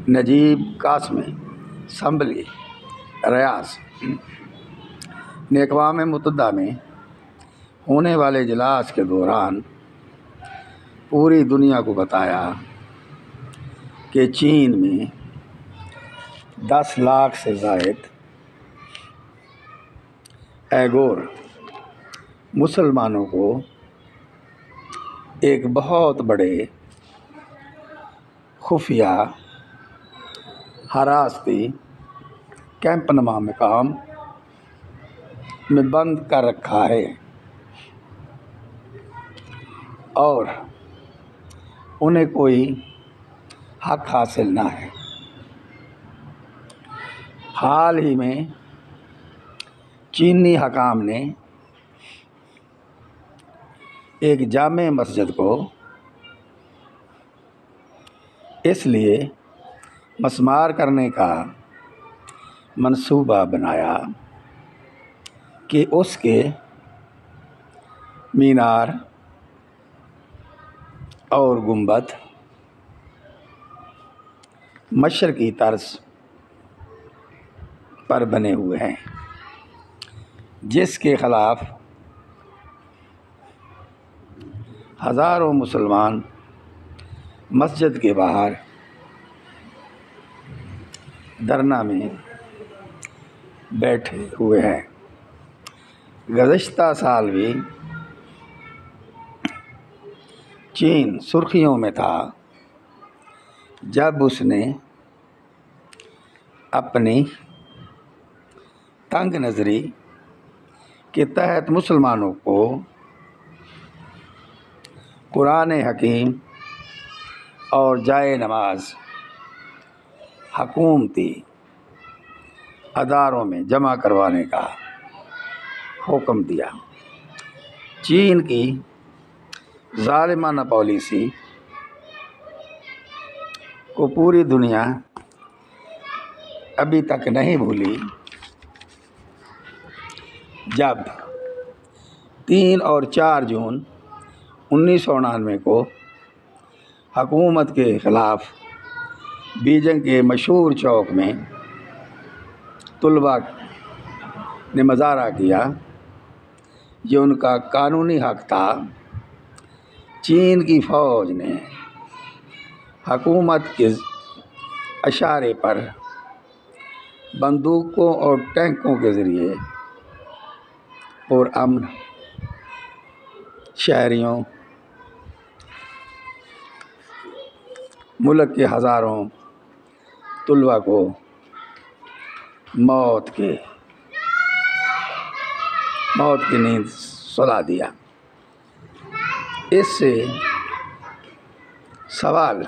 نجیب Qasmi assembly ریاض نے اقوام متحدہ میں ہونے والے اجلاس کے دوران پوری دنیا کو بتایا کہ چین میں 10 لاکھ سے زائد ایغور مسلمانوں کو ایک بہت بڑے خفیہ حراستی کیمپ نما مقام میں بند کر رکھا ہے اور انہیں کوئی حق حاصل نہ ہے۔ حال ہی میں چینی حکام نے ایک جامع مسجد کو اس لیے مسمار کرنے کا منصوبہ بنایا کہ اس کے مینار اور گنبد مشرقی طرز پر بنے ہوئے ہیں، جس کے خلاف ہزاروں مسلمان مسجد کے باہر دھرنا میں بیٹھے ہوئے ہیں۔ گزشتہ سال بھی چین سرخیوں میں تھا جب اس نے اپنی تنگ نظری کے تحت مسلمانوں کو قرآن حکیم اور جائے نماز حکومتی اداروں میں جمع کروانے کا حکم دیا۔ چین کی ظالمانہ پالیسی کو پوری دنیا ابھی تک نہیں بھولی۔ جب 3 اور 4 جون 1999 کو حکومت کے خلاف بیجنگ کے مشہور چوک میں طلباء نے مظاہرہ کیا، یہ ان کا قانونی حق تھا، چین کی فوج نے حکومت کے اشارے پر بندوقوں اور ٹینکوں کے ذریعے پرامن شہریوں، ملک کے ہزاروں طلباء کو موت کی نیند سلا دیا۔ اس سے سوال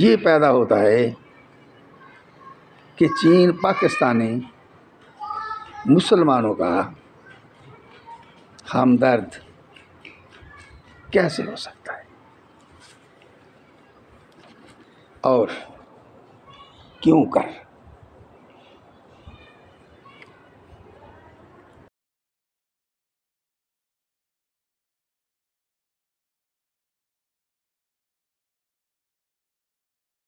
یہ پیدا ہوتا ہے کہ چین پاکستانی مسلمانوں کا ہمدرد کیسے ہو سکتا ہے اور کیوں کر